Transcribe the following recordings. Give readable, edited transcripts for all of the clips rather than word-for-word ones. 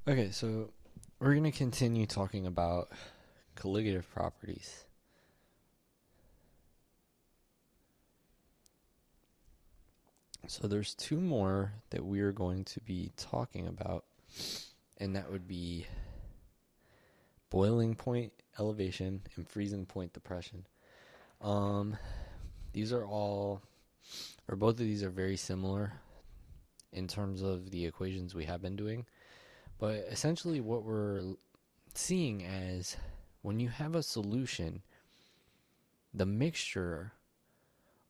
Okay, so we're going to continue talking about colligative properties. So there's two more that we are going to be talking about, and that would be boiling point elevation and freezing point depression. These are all, or both of these are very similar in terms of the equations we have been doing. But essentially what we're seeing as when you have a solution, the mixture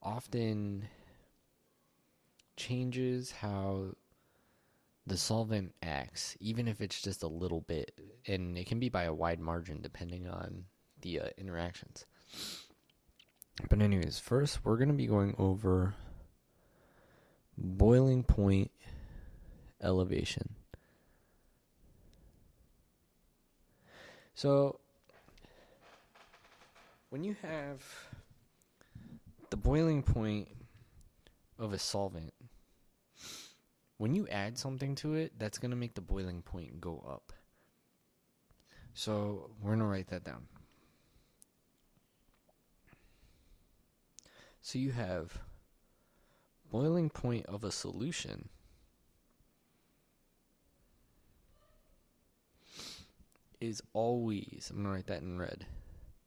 often changes how the solvent acts, even if it's just a little bit, and it can be by a wide margin depending on the interactions. But anyways, first we're going to be going over boiling point elevation. So when you have the boiling point of a solvent, when you add something to it, that's going to make the boiling point go up. So we're going to write that down. So you have boiling point of a solution is always, I'm going to write that in red,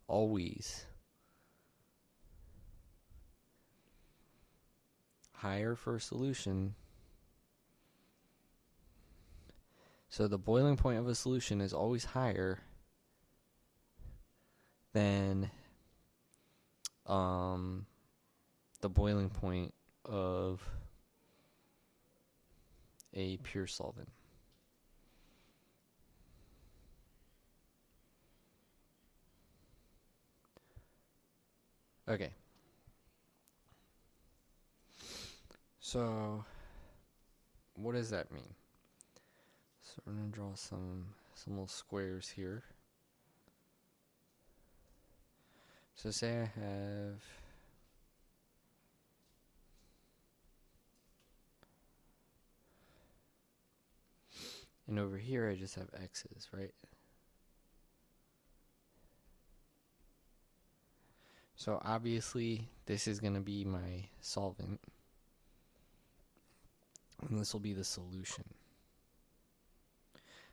always higher for a solution. So the boiling point of a solution is always higher than the boiling point of a pure solvent. Okay. So what does that mean? So we're going to draw some little squares here. So say I have and over here I just have x's, right? So obviously this is going to be my solvent, and this will be the solution.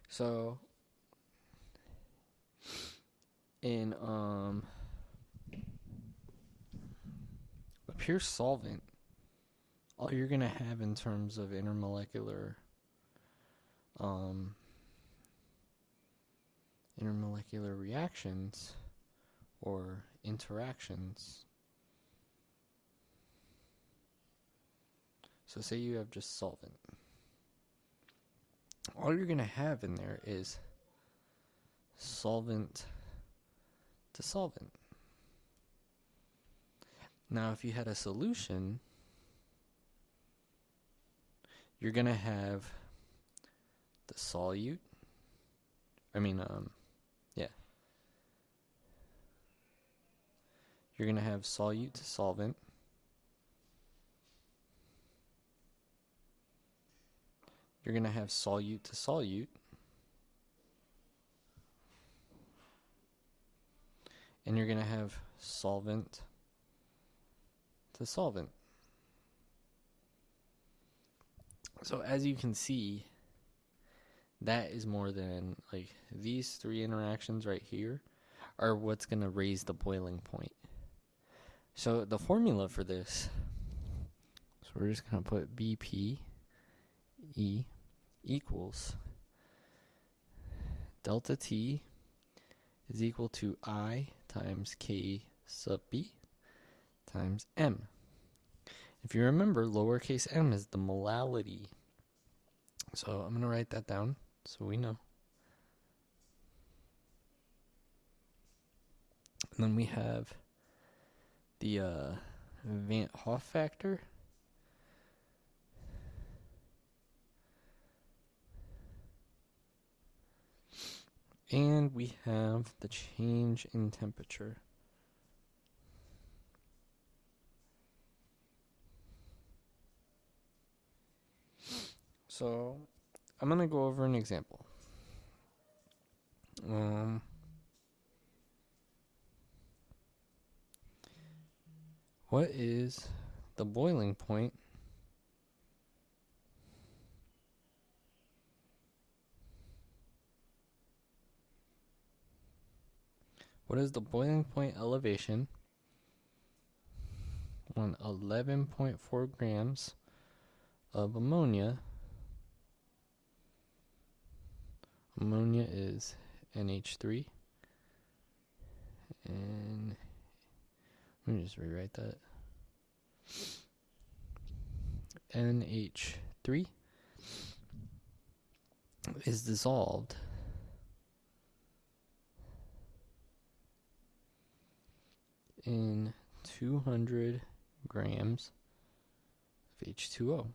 So in a pure solvent, all you're going to have in terms of intermolecular reactions or interactions. So say you have just solvent. All you're going to have in there is solvent to solvent. Now if you had a solution, you're going to have the solute. You're going to have solute to solvent. You're going to have solute to solute. And you're going to have solvent to solvent. So as you can see, that is more than, like, these three interactions right here are what's going to raise the boiling point. So the formula for this, so we're just going to put BPE equals delta T is equal to I times K sub B times M. If you remember, lowercase m is the molality. So I'm going to write that down so we know. And then we have the Van't Hoff factor. And we have the change in temperature. So I'm going to go over an example. What is the boiling point elevation on 11.4 grams of ammonia? Ammonia is NH3. And let me just rewrite that. NH3 is dissolved in 200 grams of H2O.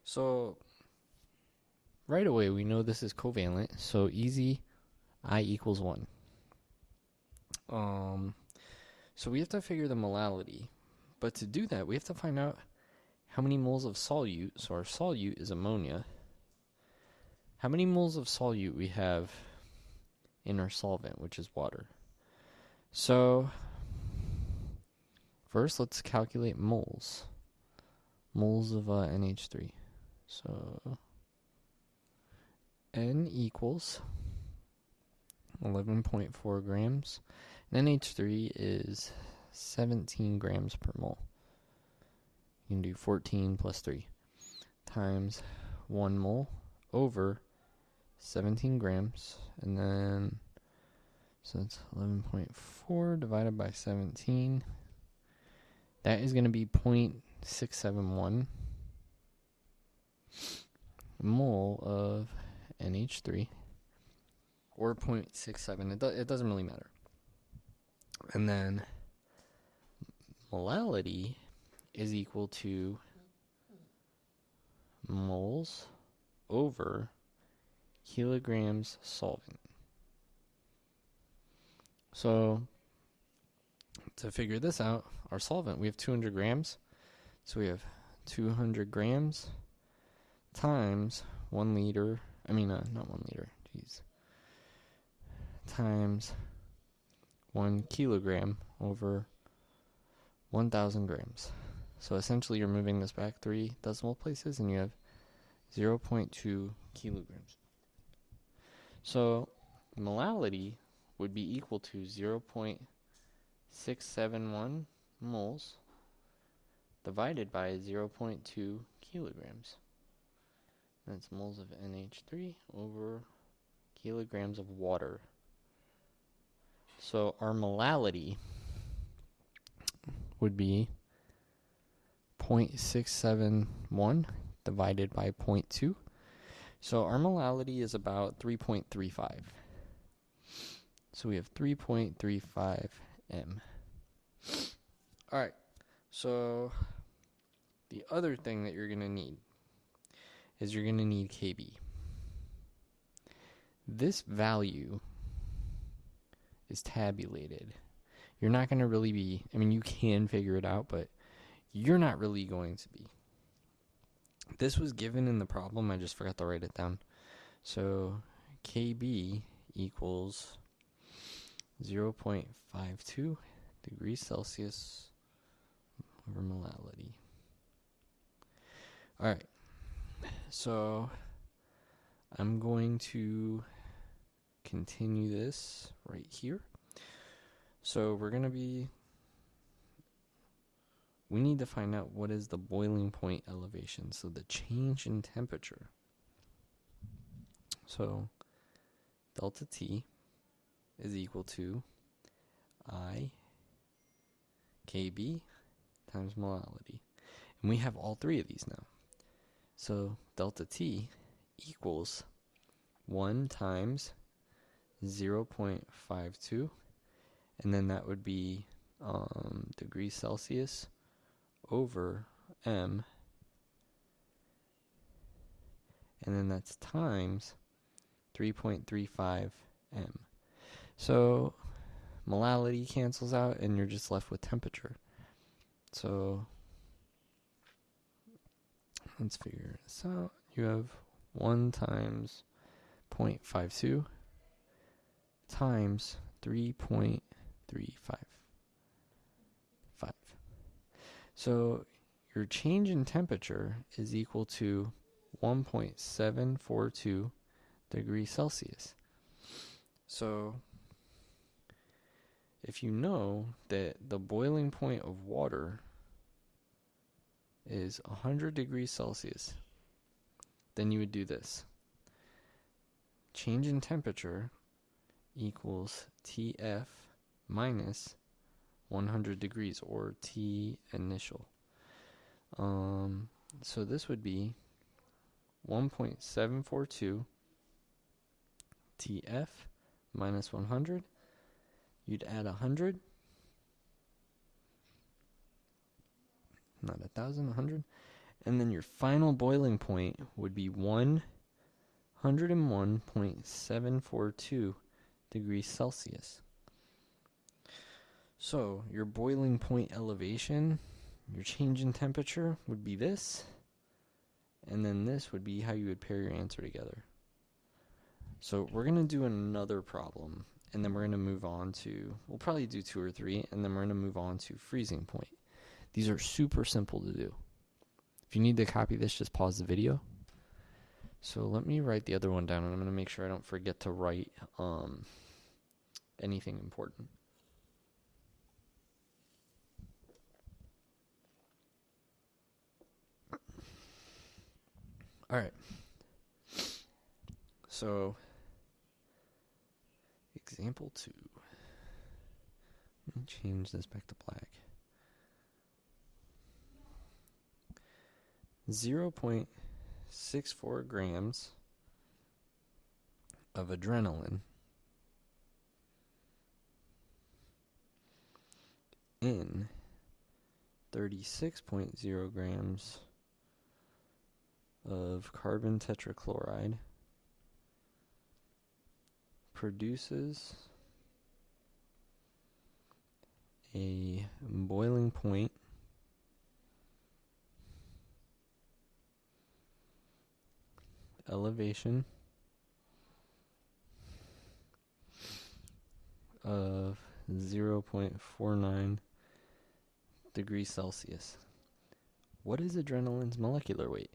So right away we know this is covalent, so easy, I equals 1. So we have to figure the molality, but to do that we have to find out how many moles of solute, so our solute is ammonia, how many moles of solute we have in our solvent, which is water. So first let's calculate moles of NH3. So N equals 11.4 grams. And NH3 is 17 grams per mole. You can do 14 plus 3 times 1 mole over 17 grams. And then, so it's 11.4 divided by 17. That is going to be 0.671 mole of NH3. Or 0.67. It doesn't really matter. And then molality is equal to moles over kilograms solvent. So to figure this out, our solvent, we have 200 grams. So we have 200 grams times 1 liter. Not 1 liter. Jeez. Times 1 kilogram over 1,000 grams. So essentially you're moving this back 3 decimal places and you have 0.2 kilograms. So molality would be equal to 0.671 moles divided by 0.2 kilograms. That's moles of NH3 over kilograms of water. So our molality would be 0.671 divided by 0.2. So our molality is about 3.35. So we have 3.35 m. Alright, so the other thing that you're going to need is you're going to need Kb. This value is tabulated. You're not going to really be, you can figure it out, but you're not really going to be. This was given in the problem, I just forgot to write it down. So Kb equals 0.52 degrees Celsius over molality. Alright, so I'm going to continue this right here. So we need to find out what is the boiling point elevation, so the change in temperature. So delta T is equal to I Kb times molality. And we have all three of these now. So delta T equals 1 times 0.52, and then that would be degrees Celsius over m, and then that's times 3.35 m. So molality cancels out and you're just left with temperature. So let's figure this out. You have 1 times 0.52 times 3.355. So your change in temperature is equal to 1.742 degrees Celsius. So if you know that the boiling point of water is 100 degrees Celsius, then you would do this. Change in temperature equals TF minus 100 degrees, or T initial. So this would be 1.742 TF minus 100. You'd add 100. Not 1,000, 100. And then your final boiling point would be 101.742 degrees Celsius. So your boiling point elevation, your change in temperature would be this, and then this would be how you would pair your answer together. So we're going to do another problem, and then we're going to move on to, we'll probably do 2 or 3, and then we're going to move on to freezing point. These are super simple to do. If you need to copy this, just pause the video. So let me write the other one down, and I'm going to make sure I don't forget to write anything important. All right. So, example 2. Let me change this back to black. 0.64 grams of adrenaline in 36.0 grams of carbon tetrachloride produces a boiling point elevation of 0.49 degrees Celsius. What is adrenaline's molecular weight?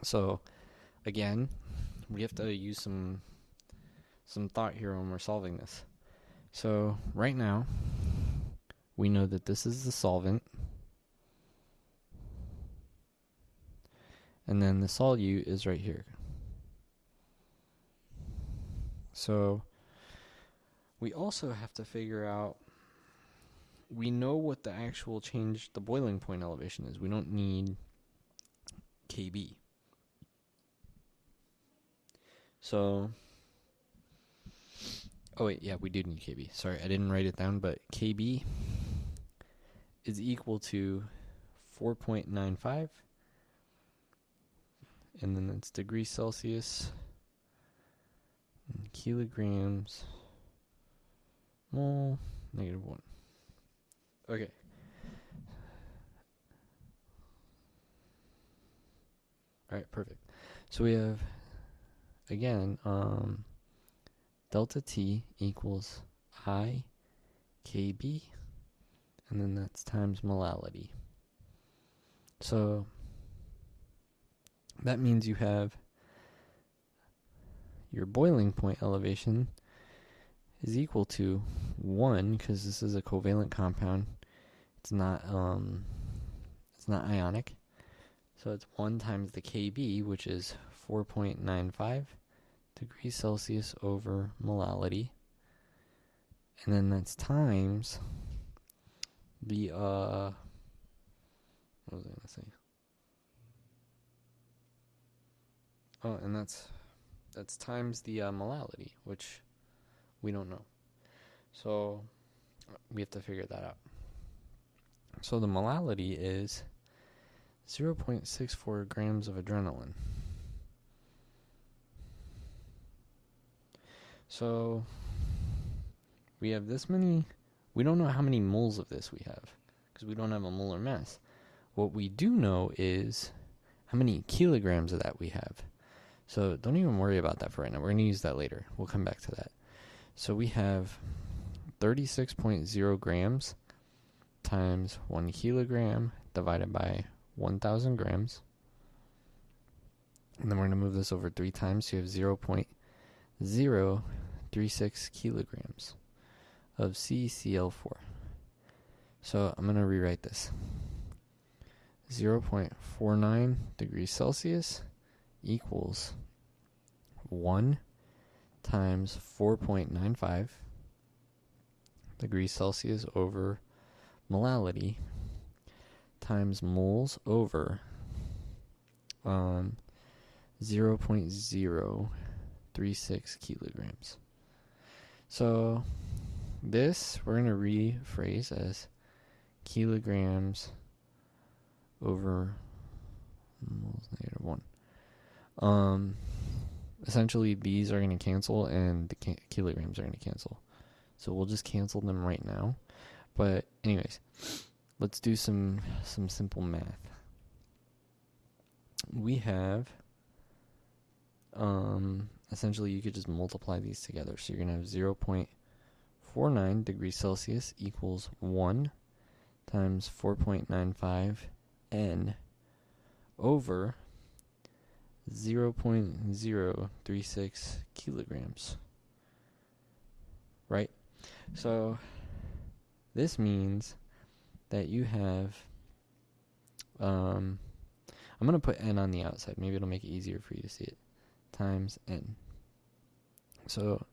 So, again, we have to use some thought here when we're solving this. So, right now, we know that this is the solvent, and then the solute is right here. So, we also have to figure out, we know what the actual change, the boiling point elevation is. We don't need KB. So, oh wait, yeah, we do need KB. Sorry, I didn't write it down, but KB is equal to 4.95, and then that's degrees Celsius, kilograms, mole, -1. Okay. Alright, perfect. So we have, again, delta T equals I KB, and then that's times molality. So that means you have your boiling point elevation is equal to 1, because this is a covalent compound. It's not ionic. So it's 1 times the KB, which is 4.95 degrees Celsius over molality. And then that's times the, what was I going to say? Oh, and that's times the molality, which we don't know. So we have to figure that out. So the molality is 0.64 grams of adrenaline. So we have this many. We don't know how many moles of this we have because we don't have a molar mass. What we do know is how many kilograms of that we have. So don't even worry about that for right now. We're going to use that later. We'll come back to that. So we have 36.0 grams times 1 kilogram divided by 1,000 grams. And then we're going to move this over 3 times. So you have 0.036 kilograms of CCl4. So I'm going to rewrite this. 0.49 degrees Celsius equals 1 times 4.95 degrees Celsius over molality times moles over 0.036 kilograms. So this we're going to rephrase as kilograms over moles negative 1. Essentially these are going to cancel and the kilograms are going to cancel. So we'll just cancel them right now. But anyways, let's do some simple math. We have essentially you could just multiply these together. So you're going to have 0.49 degrees Celsius equals 1 times 4.95 N over 0.036 kilograms. Right? So this means that you have I'm going to put N on the outside. Maybe it'll make it easier for you to see it. Times N. So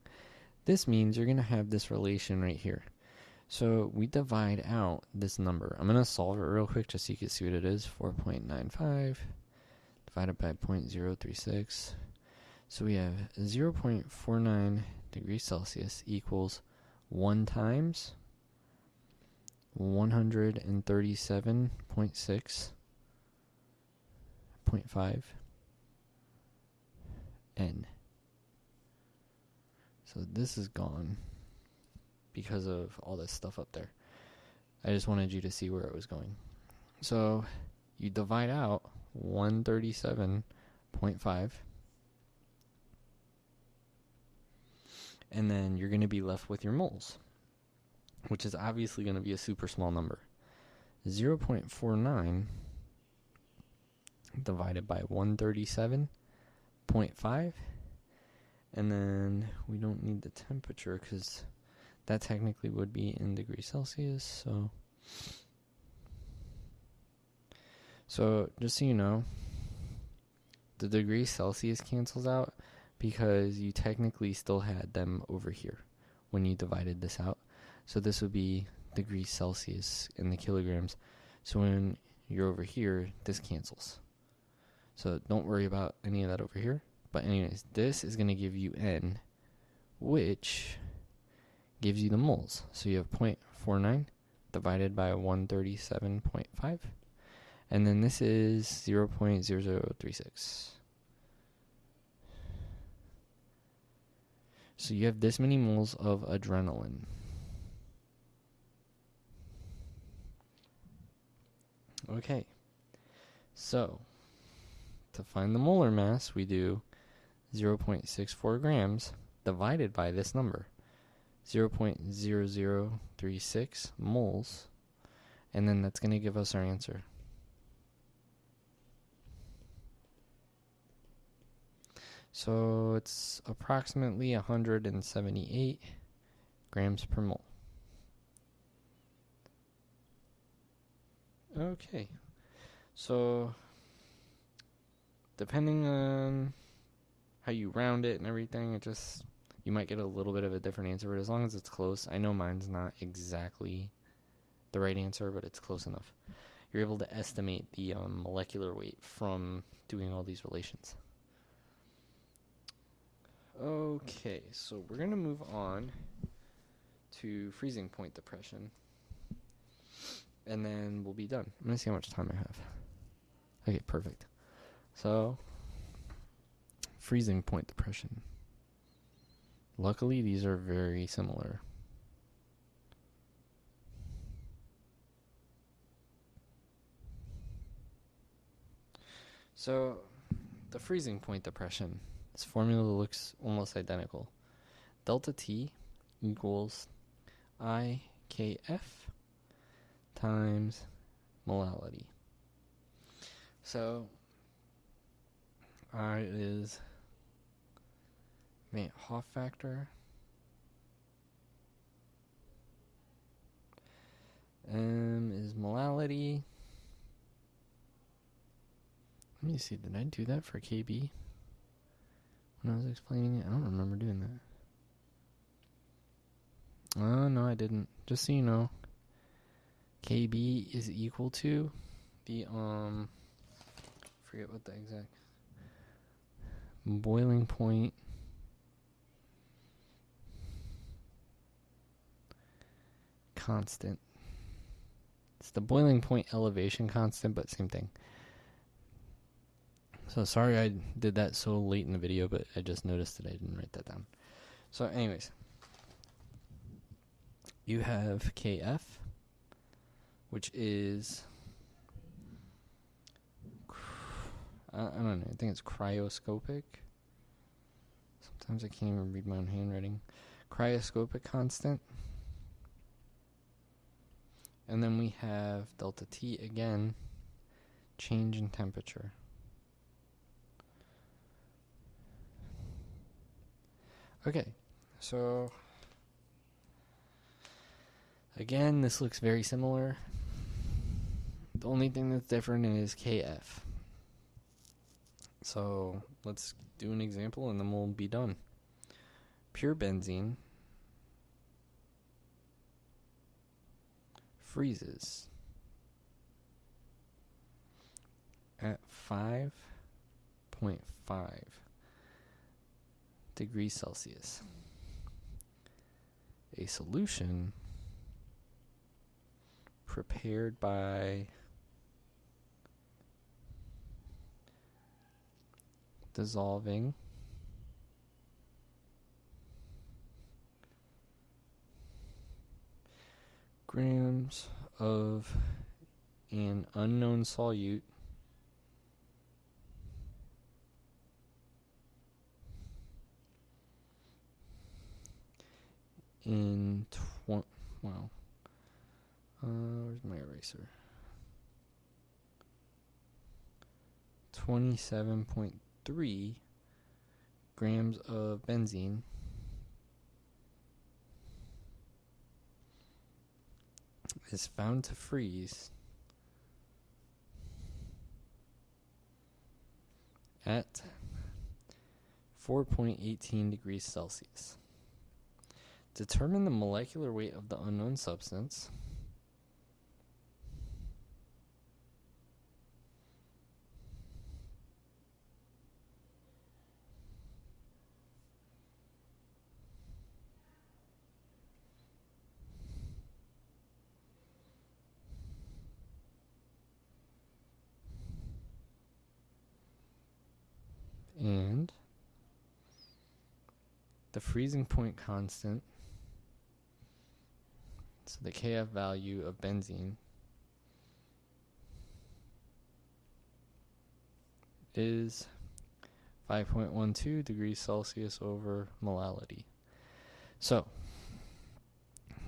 this means you're going to have this relation right here. So we divide out this number. I'm going to solve it real quick just so you can see what it is. 4.95 divided by 0.036. So we have 0.49 degrees Celsius equals 1 times 137.6.5 N. So this is gone because of all this stuff up there. I just wanted you to see where it was going. So you divide out 137.5 and then you're going to be left with your moles, which is obviously going to be a super small number. 0.49 divided by 137.5, and then we don't need the temperature because that technically would be in degrees Celsius. So just so you know, the degrees Celsius cancels out because you technically still had them over here when you divided this out. So this would be degrees Celsius in the kilograms. So when you're over here, this cancels. So don't worry about any of that over here. But anyways, this is going to give you N, which gives you the moles. So you have 0.49 divided by 137.5. And then this is 0.0036. So you have this many moles of adrenaline. Okay. So to find the molar mass, we do 0.64 grams divided by this number, 0.0036 moles, and then that's going to give us our answer. So it's approximately 178 grams per mole. Okay, so depending on how you round it and everything, you might get a little bit of a different answer, but as long as it's close, I know mine's not exactly the right answer, but it's close enough. You're able to estimate the molecular weight from doing all these relations. Okay, so we're going to move on to freezing point depression, and then we'll be done. I'm going to see how much time I have. Okay, perfect. So, freezing point depression. Luckily, these are very similar. So, the freezing point depression. This formula looks almost identical. Delta T equals IKF times molality. So, I is Van Hoff factor. M is molality. Let me see, did I do that for KB when I was explaining it? I don't remember doing that. Oh, no, I didn't. Just so you know, KB is equal to the, forget what the exact boiling point constant. It's the boiling point elevation constant, but same thing. So sorry I did that so late in the video, but I just noticed that I didn't write that down. So anyways, you have KF, which is, I don't know, I think it's cryoscopic. Sometimes I can't even read my own handwriting. Cryoscopic constant. And then we have delta T again, change in temperature. Okay, so again, this looks very similar. The only thing that's different is KF. So let's do an example and then we'll be done. Pure benzene freezes at 5.5 degrees Celsius. A solution prepared by dissolving grams of an unknown solute in where's my eraser? 27.3 grams of benzene is found to freeze at 4.18 degrees Celsius. Determine the molecular weight of the unknown substance. And the freezing point constant, so the KF value of benzene, is 5.12 degrees Celsius over molality. So,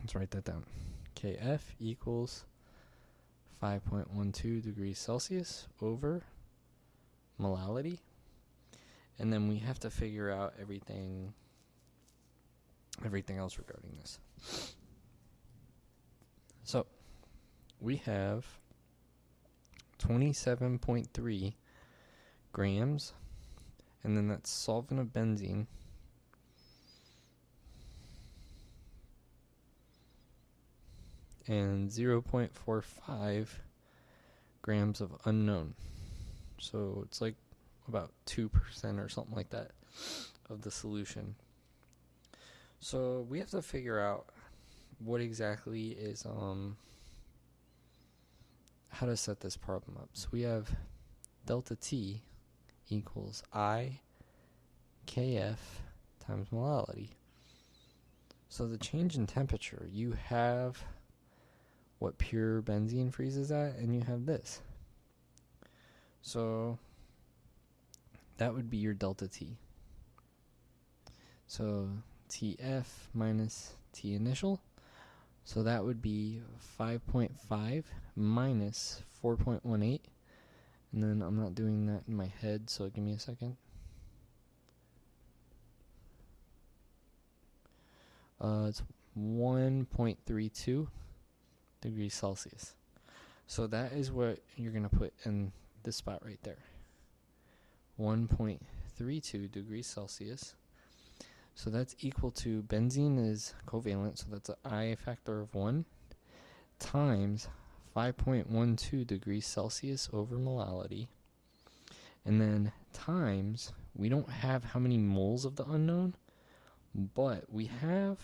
let's write that down. KF equals 5.12 degrees Celsius over molality. And then we have to figure out everything else regarding this. So, we have 27.3 grams, and then that's solvent of benzene, and 0.45 grams of unknown. So it's like about 2% or something like that of the solution. So we have to figure out what exactly is how to set this problem up. So we have delta T equals I KF times molality. So the change in temperature, you have what pure benzene freezes at, and you have this. So that would be your delta T. So TF minus T initial. So that would be 5.5 minus 4.18. And then I'm not doing that in my head, so give me a second. It's 1.32 degrees Celsius. So that is what you're going to put in this spot right there. 1.32 degrees Celsius. So that's equal to, benzene is covalent, so that's an I factor of 1, times 5.12 degrees Celsius over molality. And then times, we don't have how many moles of the unknown, but we have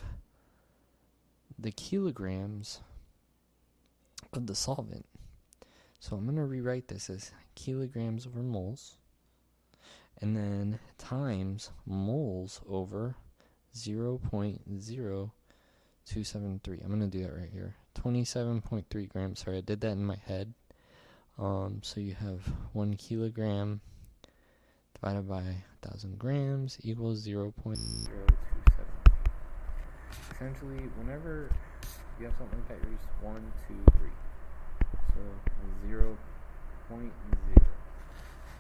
the kilograms of the solvent. So I'm going to rewrite this as kilograms over moles, and then times moles over 0.0273. I'm going to do that right here. 27.3 grams. Sorry, I did that in my head. So you have 1 kilogram divided by 1,000 grams equals 0.027. Essentially, whenever you have something like that, you're just 1, 2, 3. So 0.0.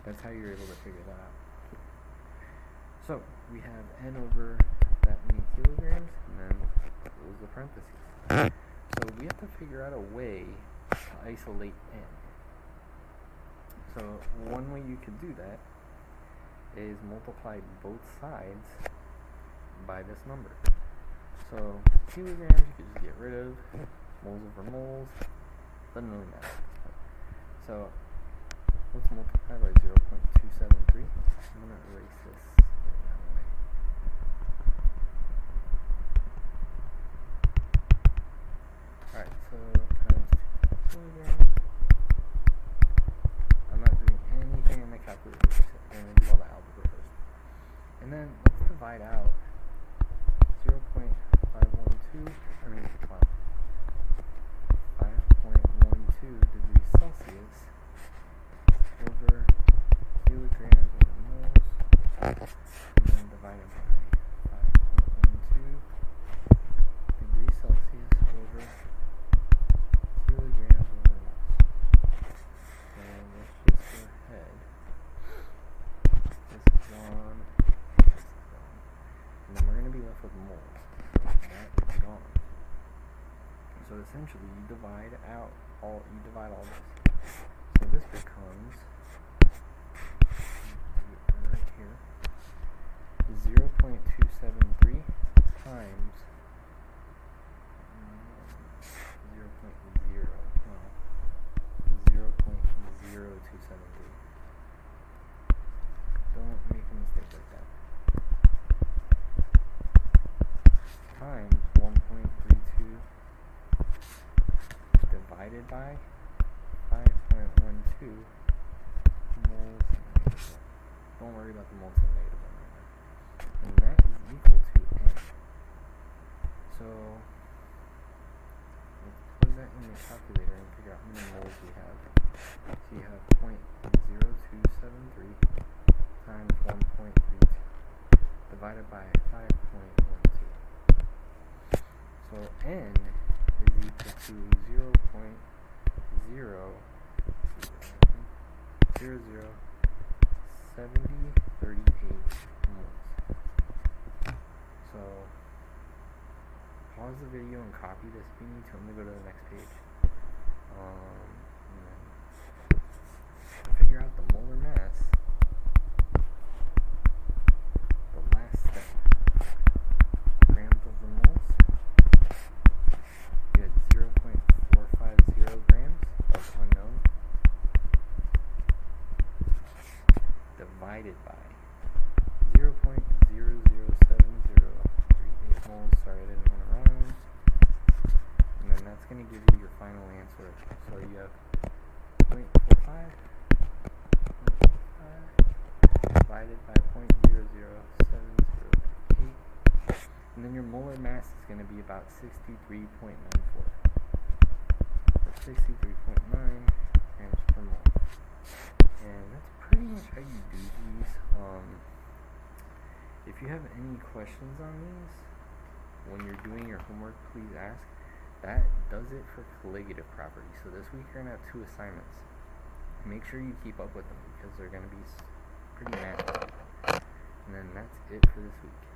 That's how you're able to figure that out. So we have n over that many kilograms, and then close the parentheses. So we have to figure out a way to isolate n. So one way you could do that is multiply both sides by this number. So kilograms you could just get rid of, moles over moles, doesn't really matter. So let's multiply by 0.273. I'm going to erase this. Alright, so times 2 kilograms. I'm not doing anything in the calculator. I'm going to do all the algebra first. And then let's divide out 0.512, 5.12 degrees Celsius over kilograms over moles, and then divided by 5.12 degrees Celsius over kilograms over moles. And let's just go ahead. This is gone. This is gone. And then we're going to be left with moles. That is gone. So essentially, you divide all this. So this becomes right here 0.273 times 0.0273. Don't make a mistake like that. Times 1.32 divided by 5.12 moles. Don't worry about the moles and negative one right now. And that is equal to n. So let's put that in the calculator and figure out how many moles we have. So you have 0.0273 times 1.32 divided by 5.12. So n is equal to 0.007038 moles. So pause the video and copy this if you need to. I'm going to go to the next page. And then figure out the molar mass. The last step. Grams over moles. You had 0.450 grams of unknown divided by 0.007038 moles. Sorry, I didn't want to round. And then that's going to give you your final answer. So you have 0.45 divided by 0.00708. And then your molar mass is going to be about 63.94. Or 63.9 grams per mole. And that's pretty much how you do these. If you have any questions on these, when you're doing your homework, please ask. That does it for colligative properties. So this week you're going to have 2 assignments. Make sure you keep up with them because they're going to be pretty nasty. And then that's it for this week.